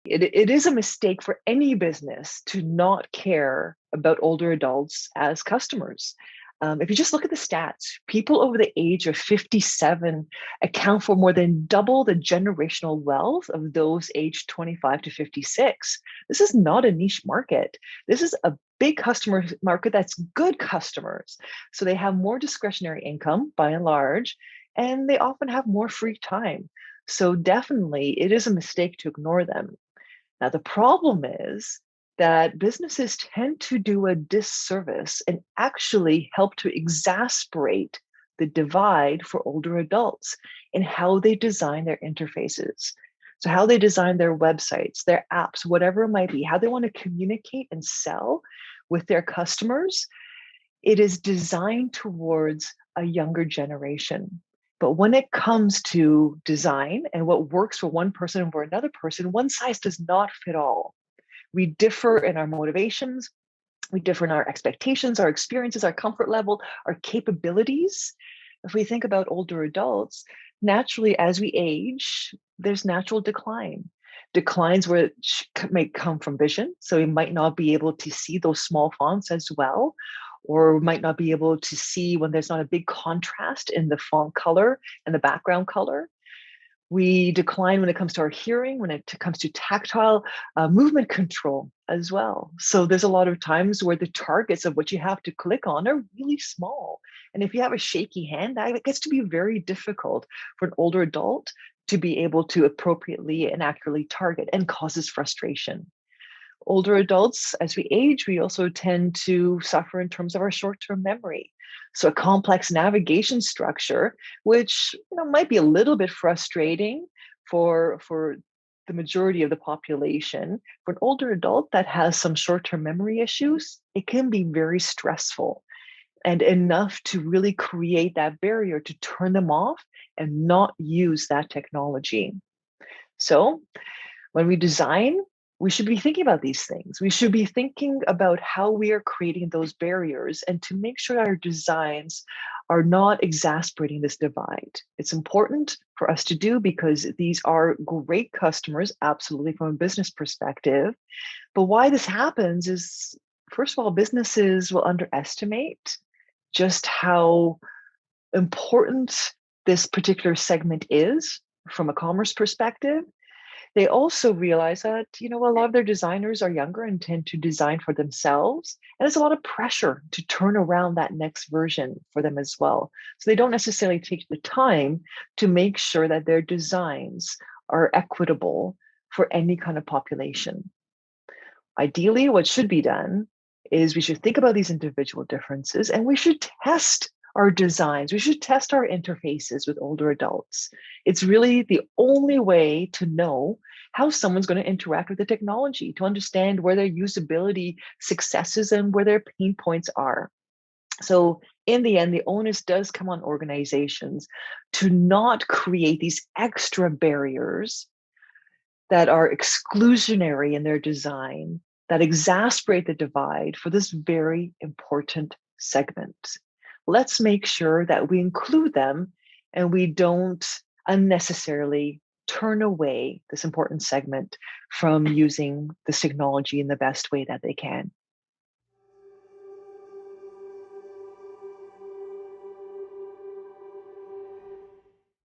It is a mistake for any business to not care about older adults as customers. If you just look at the stats, people over the age of 57 account for more than double the generational wealth of those aged 25 to 56. This is not a niche market. This is a big customer market that's good customers. So they have more discretionary income by and large, and they often have more free time. So definitely it is a mistake to ignore them. Now, the problem is that businesses tend to do a disservice and actually help to exacerbate the divide for older adults in how they design their interfaces. So, how they design their websites, their apps, whatever it might be, how they want to communicate and sell with their customers, it is designed towards a younger generation. But when it comes to design and what works for one person and for another person, one size does not fit all. We differ in our motivations, we differ in our expectations, our experiences, our comfort level, our capabilities. If we think about older adults, naturally, as we age, there's natural decline. Declines which may come from vision. So we might not be able to see those small fonts as well, or might not be able to see when there's not a big contrast in the font color and the background color. We decline when it comes to our hearing, when it comes to tactile movement control as well. So there's a lot of times where the targets of what you have to click on are really small. And if you have a shaky hand, that gets to be very difficult for an older adult to be able to appropriately and accurately target, and causes frustration. Older adults, as we age, we also tend to suffer in terms of our short-term memory. So a complex navigation structure, which might be a little bit frustrating for the majority of the population, for an older adult that has some short-term memory issues, it can be very stressful and enough to really create that barrier to turn them off and not use that technology. So when we design, we should be thinking about these things. We should be thinking about how we are creating those barriers and to make sure our designs are not exacerbating this divide. It's important for us to do because these are great customers, absolutely, from a business perspective. But why this happens is, first of all, businesses will underestimate just how important this particular segment is from a commerce perspective. They also realize that, a lot of their designers are younger and tend to design for themselves. And there's a lot of pressure to turn around that next version for them as well. So they don't necessarily take the time to make sure that their designs are equitable for any kind of population. Ideally, what should be done is we should think about these individual differences and we should test our designs. We should test our interfaces with older adults. It's really the only way to know how someone's going to interact with the technology, to understand where their usability successes and where their pain points are. So in the end, the onus does come on organizations to not create these extra barriers that are exclusionary in their design, that exacerbate the divide for this very important segment. Let's make sure that we include them and we don't unnecessarily turn away this important segment from using this technology in the best way that they can.